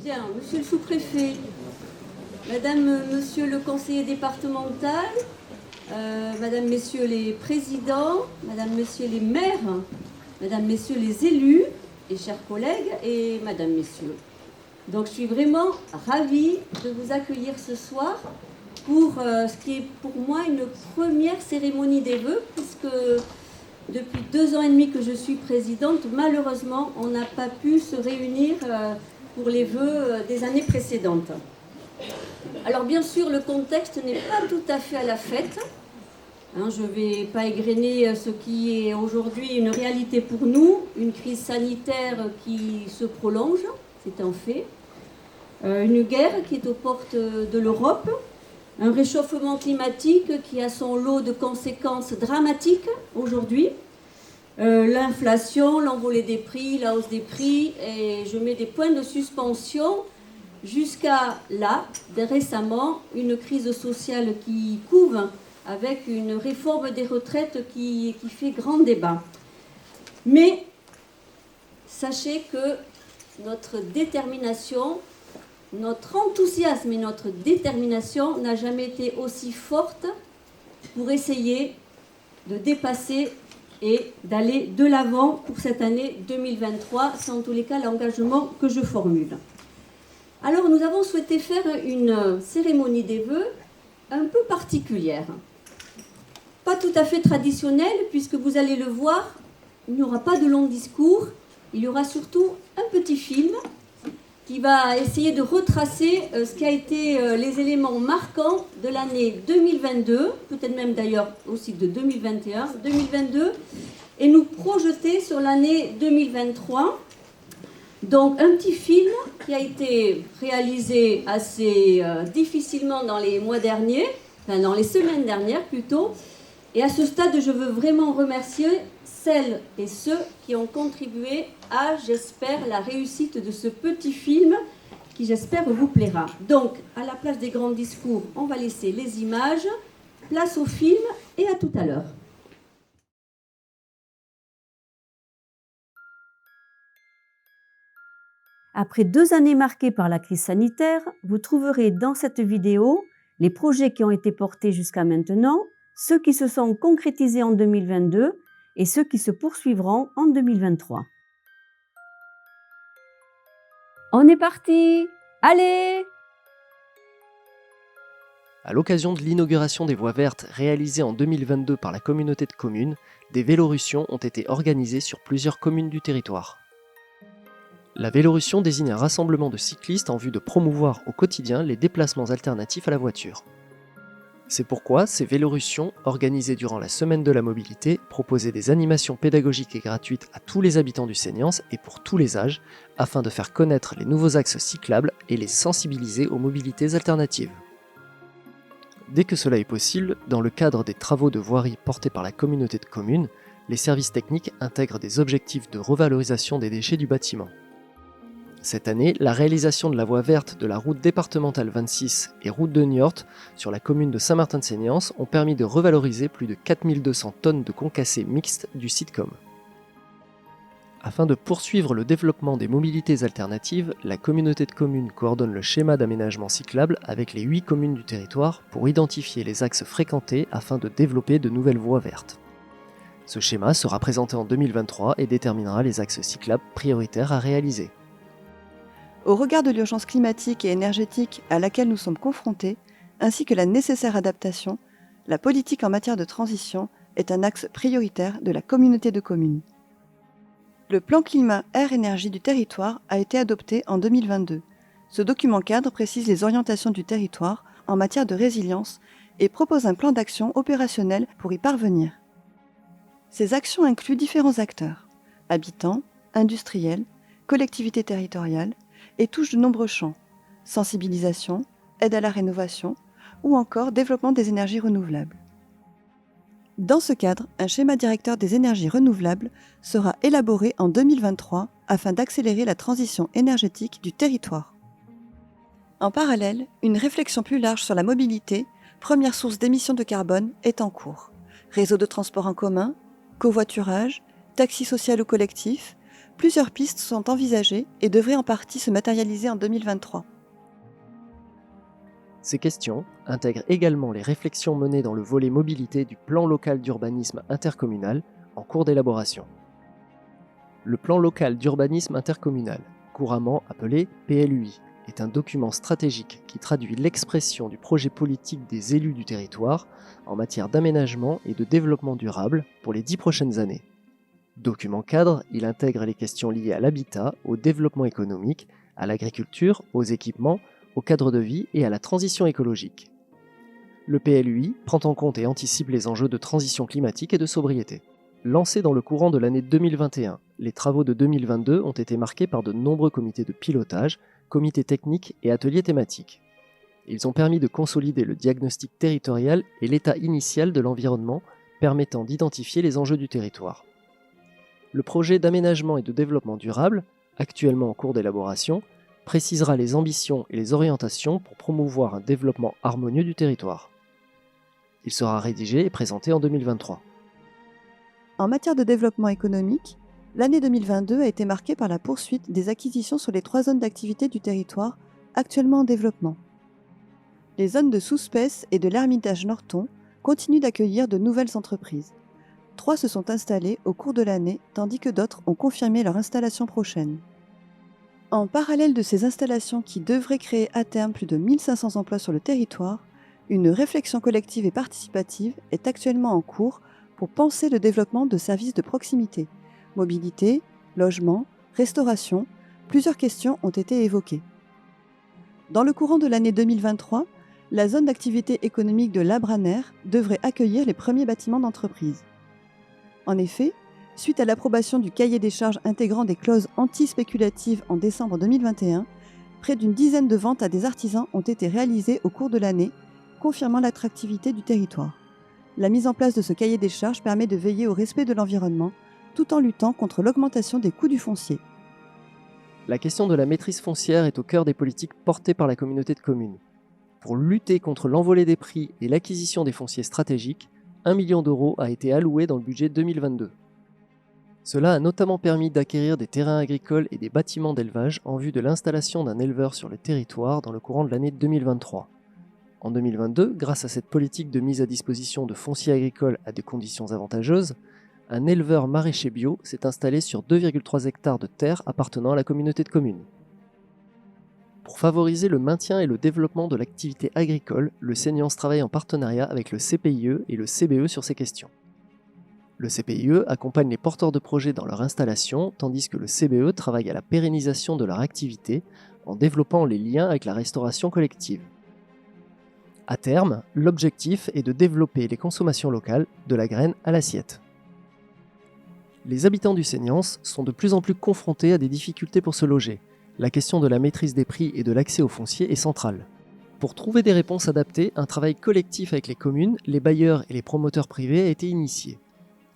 Bien, monsieur le sous-préfet, madame, monsieur le conseiller départemental, madame, messieurs les présidents, madame, messieurs les maires, madame, messieurs les élus, et chers collègues, et madame, messieurs. Donc je suis vraiment ravie de vous accueillir ce soir pour ce qui est pour moi une première cérémonie des vœux, puisque depuis 2 ans et demi que je suis présidente, malheureusement, on n'a pas pu se réunir pour les vœux des années précédentes. Alors bien sûr, le contexte n'est pas tout à fait à la fête. Je ne vais pas égrener ce qui est aujourd'hui une réalité pour nous, une crise sanitaire qui se prolonge, c'est un fait, une guerre qui est aux portes de l'Europe, un réchauffement climatique qui a son lot de conséquences dramatiques aujourd'hui, l'inflation, l'envolée des prix, la hausse des prix, et je mets des points de suspension jusqu'à là, récemment, une crise sociale qui couve avec une réforme des retraites qui fait grand débat. Mais sachez que notre détermination, notre enthousiasme et notre détermination n'a jamais été aussi forte pour essayer de dépasser et d'aller de l'avant pour cette année 2023. C'est en tous les cas l'engagement que je formule. Alors nous avons souhaité faire une cérémonie des vœux un peu particulière. Pas tout à fait traditionnelle, puisque vous allez le voir, il n'y aura pas de long discours, il y aura surtout un petit film qui va essayer de retracer ce qui a été les éléments marquants de l'année 2022, peut-être même d'ailleurs aussi de 2021, 2022, et nous projeter sur l'année 2023. Donc un petit film qui a été réalisé assez difficilement dans les mois derniers, enfin dans les semaines dernières plutôt, et à ce stade je veux vraiment remercier celles et ceux qui ont contribué à, j'espère, la réussite de ce petit film qui, j'espère, vous plaira. Donc, à la place des grands discours, on va laisser les images, place au film et à tout à l'heure. Après 2 années marquées par la crise sanitaire, vous trouverez dans cette vidéo les projets qui ont été portés jusqu'à maintenant, ceux qui se sont concrétisés en 2022 et ceux qui se poursuivront en 2023. On est parti! Allez! À l'occasion de l'inauguration des voies vertes réalisées en 2022 par la communauté de communes, des vélorussions ont été organisées sur plusieurs communes du territoire. La vélorussion désigne un rassemblement de cyclistes en vue de promouvoir au quotidien les déplacements alternatifs à la voiture. C'est pourquoi ces vélorussions, organisées durant la semaine de la mobilité, proposaient des animations pédagogiques et gratuites à tous les habitants du Seignance et pour tous les âges, afin de faire connaître les nouveaux axes cyclables et les sensibiliser aux mobilités alternatives. Dès que cela est possible, dans le cadre des travaux de voirie portés par la communauté de communes, les services techniques intègrent des objectifs de revalorisation des déchets du bâtiment. Cette année, la réalisation de la voie verte de la route départementale 26 et route de Niort sur la commune de Saint-Martin-de-Seignance ont permis de revaloriser plus de 4200 tonnes de concassés mixtes du sitcom. Afin de poursuivre le développement des mobilités alternatives, la communauté de communes coordonne le schéma d'aménagement cyclable avec les 8 communes du territoire pour identifier les axes fréquentés afin de développer de nouvelles voies vertes. Ce schéma sera présenté en 2023 et déterminera les axes cyclables prioritaires à réaliser. Au regard de l'urgence climatique et énergétique à laquelle nous sommes confrontés, ainsi que la nécessaire adaptation, la politique en matière de transition est un axe prioritaire de la communauté de communes. Le plan climat-air-énergie du territoire a été adopté en 2022. Ce document cadre précise les orientations du territoire en matière de résilience et propose un plan d'action opérationnel pour y parvenir. Ces actions incluent différents acteurs, habitants, industriels, collectivités territoriales, et touchent de nombreux champs, sensibilisation, aide à la rénovation ou encore développement des énergies renouvelables. Dans ce cadre, un schéma directeur des énergies renouvelables sera élaboré en 2023 afin d'accélérer la transition énergétique du territoire. En parallèle, une réflexion plus large sur la mobilité, première source d'émissions de carbone, est en cours. Réseau de transport en commun, covoiturage, taxi social ou collectif, Plusieurs pistes sont envisagées et devraient en partie se matérialiser en 2023. Ces questions intègrent également les réflexions menées dans le volet mobilité du plan local d'urbanisme intercommunal en cours d'élaboration. Le plan local d'urbanisme intercommunal, couramment appelé PLUI, est un document stratégique qui traduit l'expression du projet politique des élus du territoire en matière d'aménagement et de développement durable pour les 10 prochaines années. Document cadre, il intègre les questions liées à l'habitat, au développement économique, à l'agriculture, aux équipements, au cadre de vie et à la transition écologique. Le PLUI prend en compte et anticipe les enjeux de transition climatique et de sobriété. Lancés dans le courant de l'année 2021, les travaux de 2022 ont été marqués par de nombreux comités de pilotage, comités techniques et ateliers thématiques. Ils ont permis de consolider le diagnostic territorial et l'état initial de l'environnement, permettant d'identifier les enjeux du territoire. Le projet d'aménagement et de développement durable, actuellement en cours d'élaboration, précisera les ambitions et les orientations pour promouvoir un développement harmonieux du territoire. Il sera rédigé et présenté en 2023. En matière de développement économique, l'année 2022 a été marquée par la poursuite des acquisitions sur les 3 zones d'activité du territoire actuellement en développement. Les zones de Souspès et de l'Ermitage Norton continuent d'accueillir de nouvelles entreprises. 3 se sont installées au cours de l'année, tandis que d'autres ont confirmé leur installation prochaine. En parallèle de ces installations qui devraient créer à terme plus de 1500 emplois sur le territoire, une réflexion collective et participative est actuellement en cours pour penser le développement de services de proximité. Mobilité, logement, restauration, plusieurs questions ont été évoquées. Dans le courant de l'année 2023, la zone d'activité économique de Labraner devrait accueillir les premiers bâtiments d'entreprise. En effet, suite à l'approbation du cahier des charges intégrant des clauses anti-spéculatives en décembre 2021, près d'une dizaine de ventes à des artisans ont été réalisées au cours de l'année, confirmant l'attractivité du territoire. La mise en place de ce cahier des charges permet de veiller au respect de l'environnement, tout en luttant contre l'augmentation des coûts du foncier. La question de la maîtrise foncière est au cœur des politiques portées par la communauté de communes. Pour lutter contre l'envolée des prix et l'acquisition des fonciers stratégiques, 1 million d'euros a été alloué dans le budget 2022. Cela a notamment permis d'acquérir des terrains agricoles et des bâtiments d'élevage en vue de l'installation d'un éleveur sur le territoire dans le courant de l'année 2023. En 2022, grâce à cette politique de mise à disposition de fonciers agricoles à des conditions avantageuses, un éleveur maraîcher bio s'est installé sur 2,3 hectares de terre appartenant à la communauté de communes. Pour favoriser le maintien et le développement de l'activité agricole, le Seniance travaille en partenariat avec le CPIE et le CBE sur ces questions. Le CPIE accompagne les porteurs de projets dans leur installation, tandis que le CBE travaille à la pérennisation de leur activité en développant les liens avec la restauration collective. À terme, l'objectif est de développer les consommations locales, de la graine à l'assiette. Les habitants du Seniance sont de plus en plus confrontés à des difficultés pour se loger. La question de la maîtrise des prix et de l'accès au foncier est centrale. Pour trouver des réponses adaptées, un travail collectif avec les communes, les bailleurs et les promoteurs privés a été initié.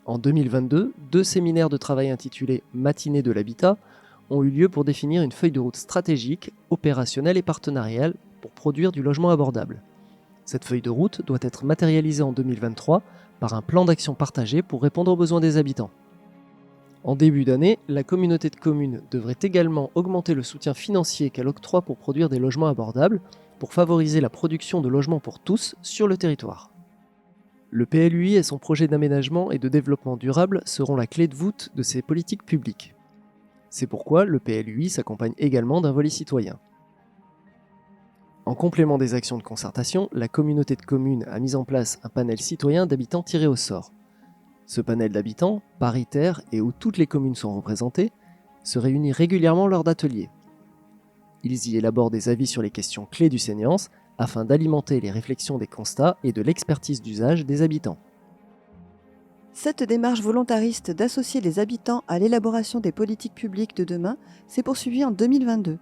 En 2022, 2 séminaires de travail intitulés « Matinée de l'habitat » ont eu lieu pour définir une feuille de route stratégique, opérationnelle et partenariale pour produire du logement abordable. Cette feuille de route doit être matérialisée en 2023 par un plan d'action partagé pour répondre aux besoins des habitants. En début d'année, la communauté de communes devrait également augmenter le soutien financier qu'elle octroie pour produire des logements abordables, pour favoriser la production de logements pour tous sur le territoire. Le PLUI et son projet d'aménagement et de développement durable seront la clé de voûte de ces politiques publiques. C'est pourquoi le PLUI s'accompagne également d'un volet citoyen. En complément des actions de concertation, la communauté de communes a mis en place un panel citoyen d'habitants tirés au sort. Ce panel d'habitants, paritaire et où toutes les communes sont représentées, se réunit régulièrement lors d'ateliers. Ils y élaborent des avis sur les questions clés du Seniance afin d'alimenter les réflexions des constats et de l'expertise d'usage des habitants. Cette démarche volontariste d'associer les habitants à l'élaboration des politiques publiques de demain s'est poursuivie en 2022.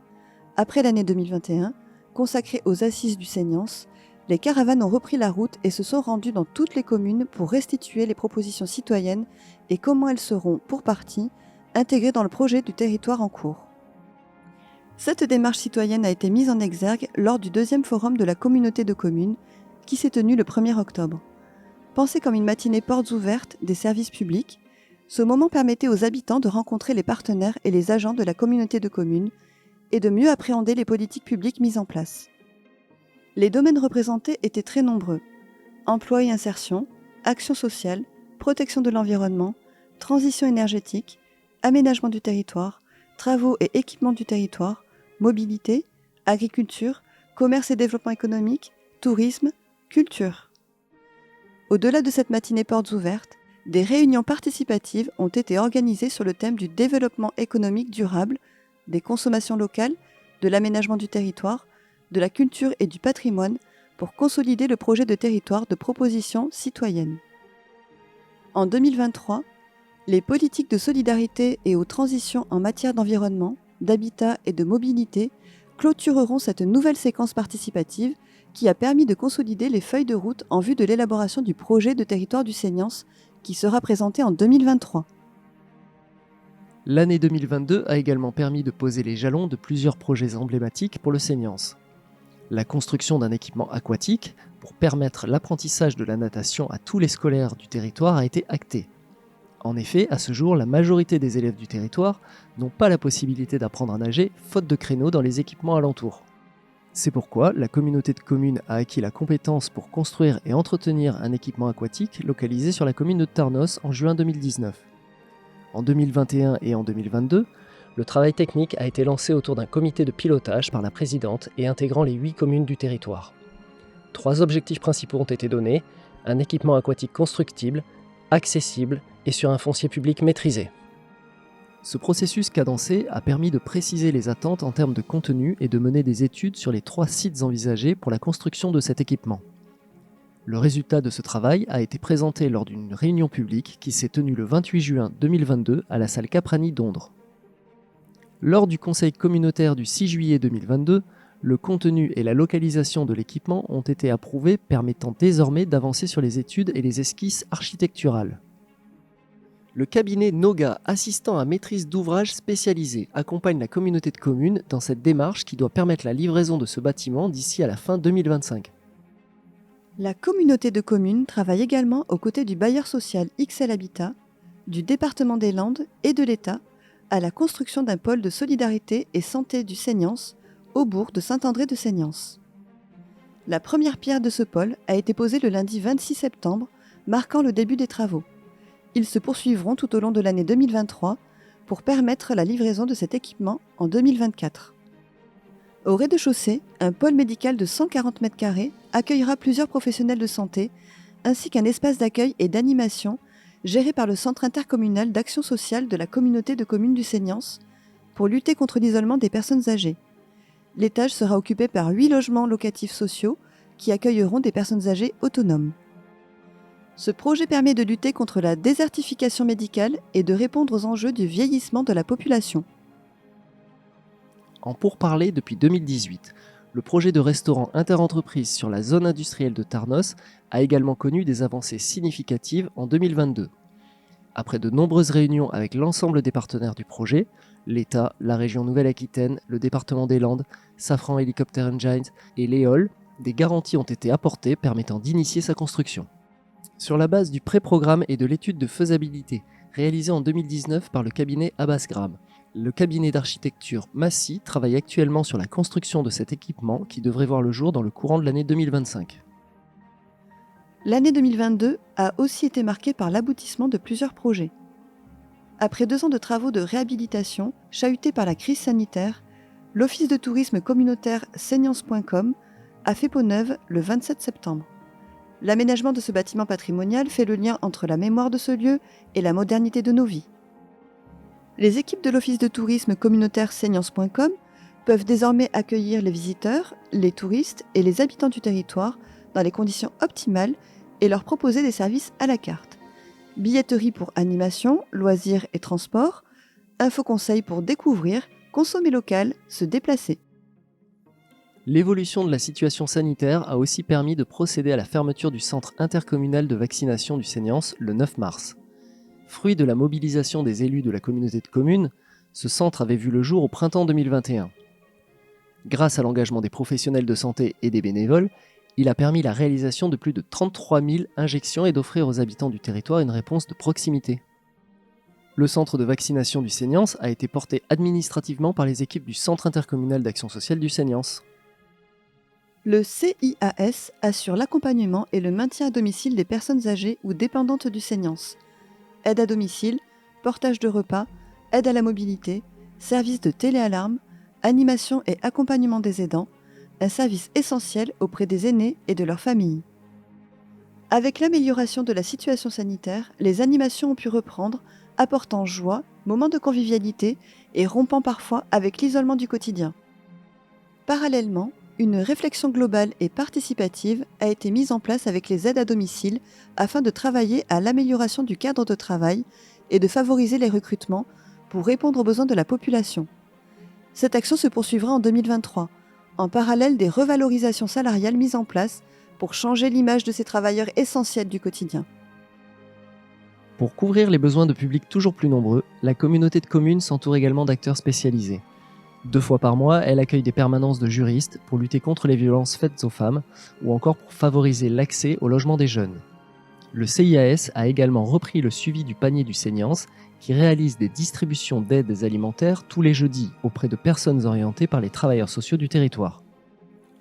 Après l'année 2021, consacrée aux assises du Seniance, les caravanes ont repris la route et se sont rendues dans toutes les communes pour restituer les propositions citoyennes et comment elles seront, pour partie, intégrées dans le projet du territoire en cours. Cette démarche citoyenne a été mise en exergue lors du 2e forum de la communauté de communes qui s'est tenu le 1er octobre. Pensée comme une matinée portes ouvertes des services publics, Ce moment permettait aux habitants de rencontrer les partenaires et les agents de la communauté de communes et de mieux appréhender les politiques publiques mises en place. Les domaines représentés étaient très nombreux. Emploi et insertion, action sociale, protection de l'environnement, transition énergétique, aménagement du territoire, travaux et équipements du territoire, mobilité, agriculture, commerce et développement économique, tourisme, culture. Au-delà de cette matinée portes ouvertes, des réunions participatives ont été organisées sur le thème du développement économique durable, des consommations locales, de l'aménagement du territoire, de la culture et du patrimoine pour consolider le projet de territoire de proposition citoyenne. En 2023, les politiques de solidarité et aux transitions en matière d'environnement, d'habitat et de mobilité clôtureront cette nouvelle séquence participative qui a permis de consolider les feuilles de route en vue de l'élaboration du projet de territoire du Seignance qui sera présenté en 2023. L'année 2022 a également permis de poser les jalons de plusieurs projets emblématiques pour le Seignance. La construction d'un équipement aquatique pour permettre l'apprentissage de la natation à tous les scolaires du territoire a été actée. En effet, à ce jour, la majorité des élèves du territoire n'ont pas la possibilité d'apprendre à nager faute de créneaux dans les équipements alentours. C'est pourquoi la communauté de communes a acquis la compétence pour construire et entretenir un équipement aquatique localisé sur la commune de Tarnos en juin 2019. En 2021 et en 2022, le travail technique a été lancé autour d'un comité de pilotage par la présidente et intégrant les 8 communes du territoire. 3 objectifs principaux ont été donnés, un équipement aquatique constructible, accessible et sur un foncier public maîtrisé. Ce processus cadencé a permis de préciser les attentes en termes de contenu et de mener des études sur les 3 sites envisagés pour la construction de cet équipement. Le résultat de ce travail a été présenté lors d'une réunion publique qui s'est tenue le 28 juin 2022 à la salle Caprani d'Ondres. Lors du conseil communautaire du 6 juillet 2022, le contenu et la localisation de l'équipement ont été approuvés, permettant désormais d'avancer sur les études et les esquisses architecturales. Le cabinet Noga, assistant à maîtrise d'ouvrage spécialisé, accompagne la communauté de communes dans cette démarche qui doit permettre la livraison de ce bâtiment d'ici à la fin 2025. La communauté de communes travaille également aux côtés du bailleur social XL Habitat, du département des Landes et de l'État à la construction d'un pôle de solidarité et santé du Seignance au bourg de Saint-André de Seignance. La première pierre de ce pôle a été posée le lundi 26 septembre, marquant le début des travaux. Ils se poursuivront tout au long de l'année 2023 pour permettre la livraison de cet équipement en 2024. Au rez-de-chaussée, un pôle médical de 140 m² accueillera plusieurs professionnels de santé ainsi qu'un espace d'accueil et d'animation géré par le Centre intercommunal d'action sociale de la communauté de communes du Seignance pour lutter contre l'isolement des personnes âgées. L'étage sera occupé par 8 logements locatifs sociaux qui accueilleront des personnes âgées autonomes. Ce projet permet de lutter contre la désertification médicale et de répondre aux enjeux du vieillissement de la population. En pourparlers depuis 2018, le projet de restaurant interentreprises sur la zone industrielle de Tarnos a également connu des avancées significatives en 2022. Après de nombreuses réunions avec l'ensemble des partenaires du projet, l'État, la région Nouvelle-Aquitaine, le département des Landes, Safran Helicopter Engines et l'EOL, des garanties ont été apportées permettant d'initier sa construction. Sur la base du pré-programme et de l'étude de faisabilité réalisée en 2019 par le cabinet Abbas Graham, le cabinet d'architecture Massy travaille actuellement sur la construction de cet équipement qui devrait voir le jour dans le courant de l'année 2025. L'année 2022 a aussi été marquée par l'aboutissement de plusieurs projets. Après 2 ans de travaux de réhabilitation chahutés par la crise sanitaire, l'Office de tourisme communautaire Seignance.com a fait peau neuve le 27 septembre. L'aménagement de ce bâtiment patrimonial fait le lien entre la mémoire de ce lieu et la modernité de nos vies. Les équipes de l'Office de tourisme communautaire Seignance.com peuvent désormais accueillir les visiteurs, les touristes et les habitants du territoire dans les conditions optimales et leur proposer des services à la carte. Billetterie pour animation, loisirs et transport, info-conseils pour découvrir, consommer local, se déplacer. L'évolution de la situation sanitaire a aussi permis de procéder à la fermeture du centre intercommunal de vaccination du Seignance le 9 mars. Fruit de la mobilisation des élus de la communauté de communes, ce centre avait vu le jour au printemps 2021. Grâce à l'engagement des professionnels de santé et des bénévoles, il a permis la réalisation de plus de 33 000 injections et d'offrir aux habitants du territoire une réponse de proximité. Le centre de vaccination du Seignance a été porté administrativement par les équipes du Centre intercommunal d'action sociale du Seignance. Le CIAS assure l'accompagnement et le maintien à domicile des personnes âgées ou dépendantes du Seignance. Aide à domicile, portage de repas, aide à la mobilité, service de téléalarme, animation et accompagnement des aidants, un service essentiel auprès des aînés et de leurs familles. Avec l'amélioration de la situation sanitaire, les animations ont pu reprendre, apportant joie, moments de convivialité et rompant parfois avec l'isolement du quotidien. Parallèlement, une réflexion globale et participative a été mise en place avec les aides à domicile afin de travailler à l'amélioration du cadre de travail et de favoriser les recrutements pour répondre aux besoins de la population. Cette action se poursuivra en 2023, en parallèle des revalorisations salariales mises en place pour changer l'image de ces travailleurs essentiels du quotidien. Pour couvrir les besoins de publics toujours plus nombreux, la communauté de communes s'entoure également d'acteurs spécialisés. 2 fois par mois, elle accueille des permanences de juristes pour lutter contre les violences faites aux femmes ou encore pour favoriser l'accès au logement des jeunes. Le CIAS a également repris le suivi du panier du Seignance qui réalise des distributions d'aides alimentaires tous les jeudis auprès de personnes orientées par les travailleurs sociaux du territoire.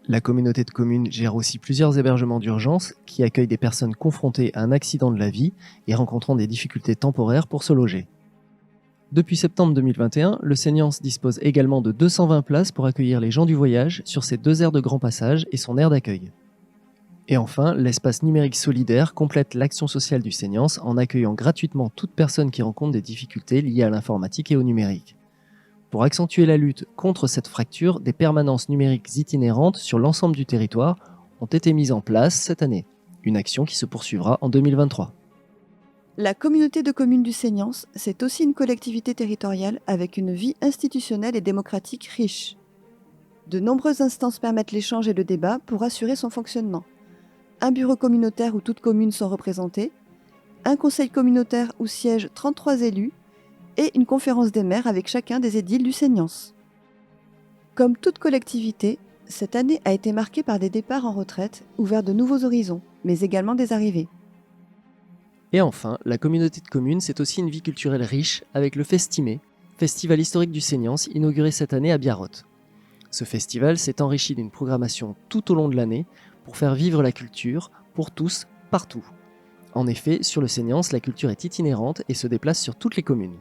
La communauté de communes gère aussi plusieurs hébergements d'urgence qui accueillent des personnes confrontées à un accident de la vie et rencontrant des difficultés temporaires pour se loger. Depuis septembre 2021, le Seignance dispose également de 220 places pour accueillir les gens du voyage sur ses 2 aires de grand passage et son aire d'accueil. Et enfin, l'espace numérique solidaire complète l'action sociale du Seignance en accueillant gratuitement toute personne qui rencontre des difficultés liées à l'informatique et au numérique. Pour accentuer la lutte contre cette fracture, des permanences numériques itinérantes sur l'ensemble du territoire ont été mises en place cette année, une action qui se poursuivra en 2023. La communauté de communes du Seignance, c'est aussi une collectivité territoriale avec une vie institutionnelle et démocratique riche. De nombreuses instances permettent l'échange et le débat pour assurer son fonctionnement. Un bureau communautaire où toutes communes sont représentées, un conseil communautaire où siègent 33 élus et une conférence des maires avec chacun des édiles du Seignance. Comme toute collectivité, cette année a été marquée par des départs en retraite ouverts de nouveaux horizons, mais également des arrivées. Et enfin, la communauté de communes, c'est aussi une vie culturelle riche avec le Festimé, festival historique du Seignance inauguré cette année à Biarrot. Ce festival s'est enrichi d'une programmation tout au long de l'année pour faire vivre la culture pour tous, partout. En effet, sur le Seignance, la culture est itinérante et se déplace sur toutes les communes.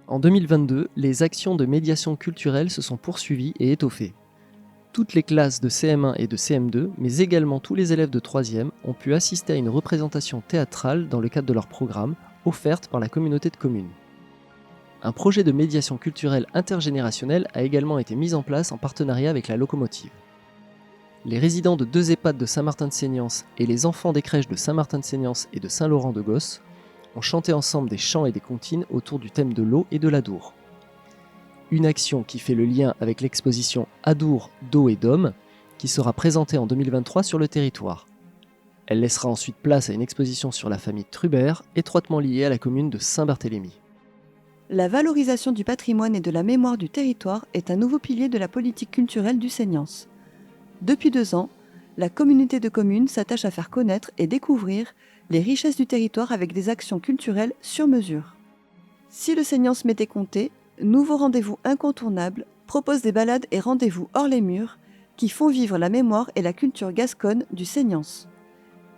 En 2022, les actions de médiation culturelle se sont poursuivies et étoffées. Toutes les classes de CM1 et de CM2, mais également tous les élèves de 3e, ont pu assister à une représentation théâtrale dans le cadre de leur programme, offerte par la communauté de communes. Un projet de médiation culturelle intergénérationnelle a également été mis en place en partenariat avec la locomotive. Les résidents de 2 EHPAD de Saint-Martin-de-Seignance et les enfants des crèches de Saint-Martin-de-Seignance et de Saint-Laurent-de-Gosse ont chanté ensemble des chants et des comptines autour du thème de l'eau et de l'Adour. Une action qui fait le lien avec l'exposition Adour d'eau et d'hommes qui sera présentée en 2023 sur le territoire. Elle laissera ensuite place à une exposition sur la famille Trubert, étroitement liée à la commune de Saint-Barthélemy. La valorisation du patrimoine et de la mémoire du territoire est un nouveau pilier de la politique culturelle du Seignance. Depuis 2 ans, la communauté de communes s'attache à faire connaître et découvrir les richesses du territoire avec des actions culturelles sur mesure. Si le Seignance m'était compté, nouveau rendez-vous incontournable propose des balades et rendez-vous hors les murs qui font vivre la mémoire et la culture gasconne du Seignance.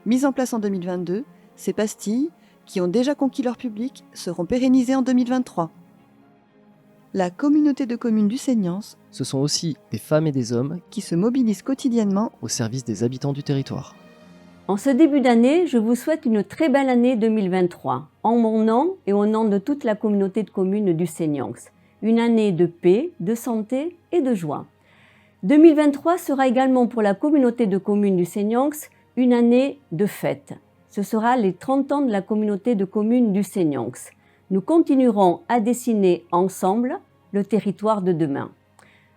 Mises en place en 2022, ces pastilles, qui ont déjà conquis leur public, seront pérennisées en 2023. La communauté de communes du Seignance, Ce sont aussi des femmes et des hommes qui se mobilisent quotidiennement au service des habitants du territoire. En ce début d'année, je vous souhaite une très belle année 2023, en mon nom et au nom de toute la communauté de communes du Seignance. Une année de paix, de santé et de joie. 2023 sera également pour la communauté de communes du Seignance une année de fête. Ce sera les 30 ans de la communauté de communes du Seignance. Nous continuerons à dessiner ensemble le territoire de demain.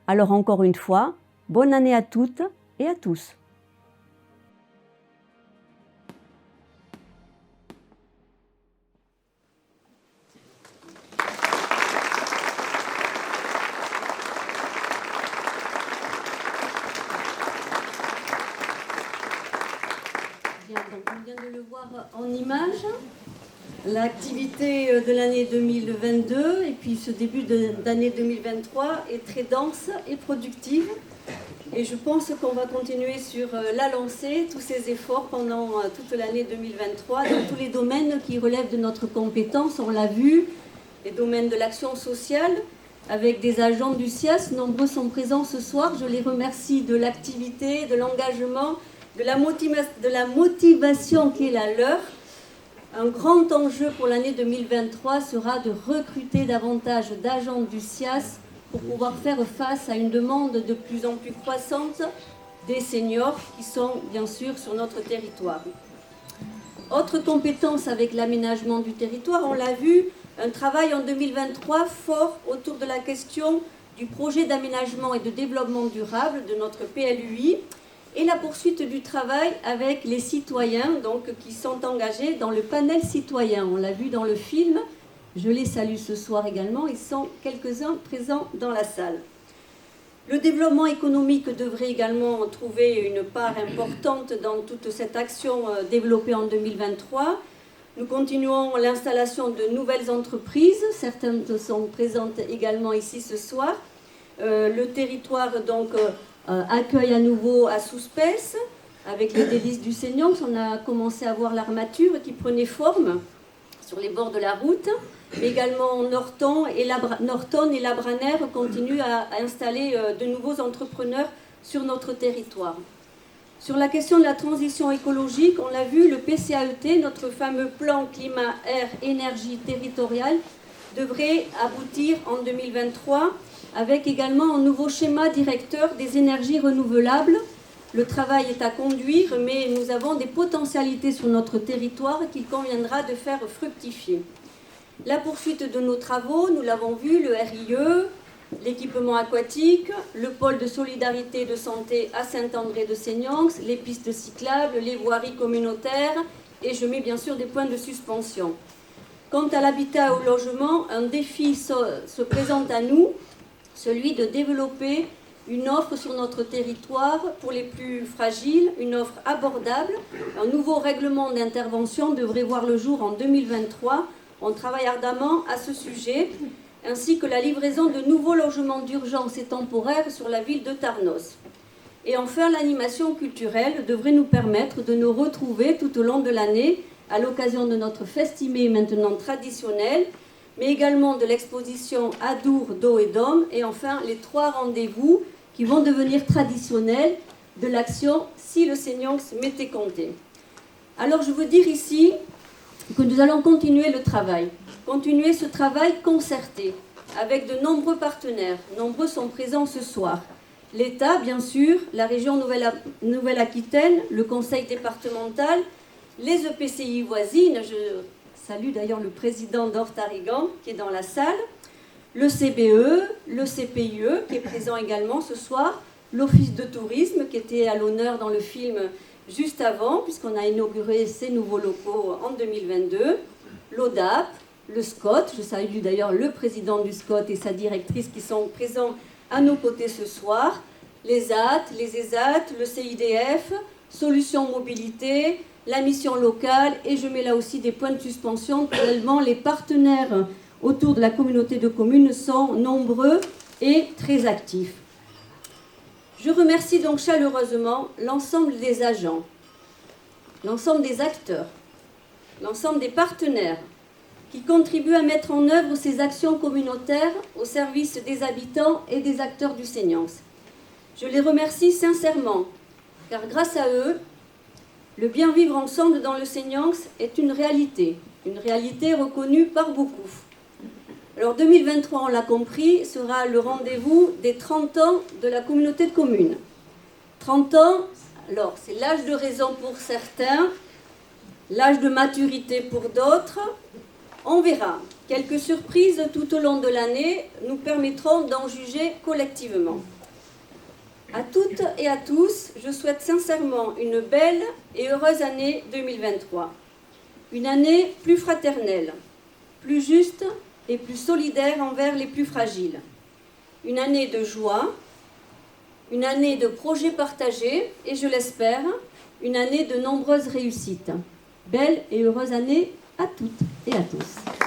Alors encore une fois, bonne année à toutes et à tous. Bien, donc on vient de le voir en image. L'activité de l'année 2022 et puis ce début d'année 2023 est très dense et productive. Et je pense qu'on va continuer sur la lancée, tous ces efforts pendant toute l'année 2023 dans tous les domaines qui relèvent de notre compétence. On l'a vu, les domaines de l'action sociale, avec des agents du SIAS. Nombreux sont présents ce soir. Je les remercie de l'activité, de l'engagement, de la motivation qui est la leur. Un grand enjeu pour l'année 2023 sera de recruter davantage d'agents du SIAS pour pouvoir faire face à une demande de plus en plus croissante des seniors qui sont bien sûr sur notre territoire. Autre compétence avec l'aménagement du territoire, on l'a vu, un travail en 2023 fort autour de la question du projet d'aménagement et de développement durable de notre PLUI et la poursuite du travail avec les citoyens donc, qui sont engagés dans le panel citoyen. On l'a vu dans le film, je les salue ce soir également, ils sont quelques-uns présents dans la salle. Le développement économique devrait également trouver une part importante dans toute cette action développée en 2023. Nous continuons l'installation de nouvelles entreprises, certaines sont présentes également ici ce soir. Le territoire donc accueille à nouveau à Souspès, avec les délices du Seigneur. On a commencé à voir l'armature qui prenait forme sur les bords de la route. Mais également Norton et Labranère continuent à installer de nouveaux entrepreneurs sur notre territoire. Sur la question de la transition écologique, on l'a vu, le PCAET, notre fameux plan climat-air-énergie territorial, devrait aboutir en 2023 avec également un nouveau schéma directeur des énergies renouvelables. Le travail est à conduire, mais nous avons des potentialités sur notre territoire qu'il conviendra de faire fructifier. La poursuite de nos travaux, nous l'avons vu, le RIE, l'équipement aquatique, le pôle de solidarité et de santé à Saint-André-de-Seignanx, les pistes cyclables, les voiries communautaires, et je mets bien sûr des points de suspension. Quant à l'habitat et au logement, un défi se présente à nous, celui de développer une offre sur notre territoire pour les plus fragiles, une offre abordable. Un nouveau règlement d'intervention devrait voir le jour en 2023. On travaille ardemment à ce sujet, ainsi que la livraison de nouveaux logements d'urgence et temporaires sur la ville de Tarnos. Et enfin, l'animation culturelle devrait nous permettre de nous retrouver tout au long de l'année à l'occasion de notre festimé maintenant traditionnel, mais également de l'exposition Adour, d'eau et d'homme, et enfin les 3 rendez-vous qui vont devenir traditionnels de l'action Si le Seigneur m'était compté. Alors je veux dire ici que nous allons continuer le travail, continuer ce travail concerté avec de nombreux partenaires. Nombreux sont présents ce soir. L'État, bien sûr, la région Nouvelle-Aquitaine, le conseil départemental, les EPCI voisines, je salue d'ailleurs le président d'Ortarigan qui est dans la salle, le CBE, le CPIE qui est présent également ce soir, l'Office de tourisme qui était à l'honneur dans le film juste avant, puisqu'on a inauguré ces nouveaux locaux en 2022, l'ODAP, le SCOT, je salue d'ailleurs le président du SCOT et sa directrice qui sont présents à nos côtés ce soir, les AT, les ESAT, le CIDF, Solutions Mobilité, la mission locale, et je mets là aussi des points de suspension, tellement les partenaires autour de la communauté de communes sont nombreux et très actifs. Je remercie donc chaleureusement l'ensemble des agents, l'ensemble des acteurs, l'ensemble des partenaires qui contribuent à mettre en œuvre ces actions communautaires au service des habitants et des acteurs du Seignance. Je les remercie sincèrement, car grâce à eux, le bien vivre ensemble dans le Seignance est une réalité reconnue par beaucoup. Alors 2023, on l'a compris, sera le rendez-vous des 30 ans de la communauté de communes. 30 ans, alors c'est l'âge de raison pour certains, l'âge de maturité pour d'autres. On verra. Quelques surprises tout au long de l'année nous permettront d'en juger collectivement. À toutes et à tous, je souhaite sincèrement une belle et heureuse année 2023. Une année plus fraternelle, plus juste et plus solidaire envers les plus fragiles. Une année de joie, une année de projets partagés et, je l'espère, une année de nombreuses réussites. Belle et heureuse année à toutes et à tous.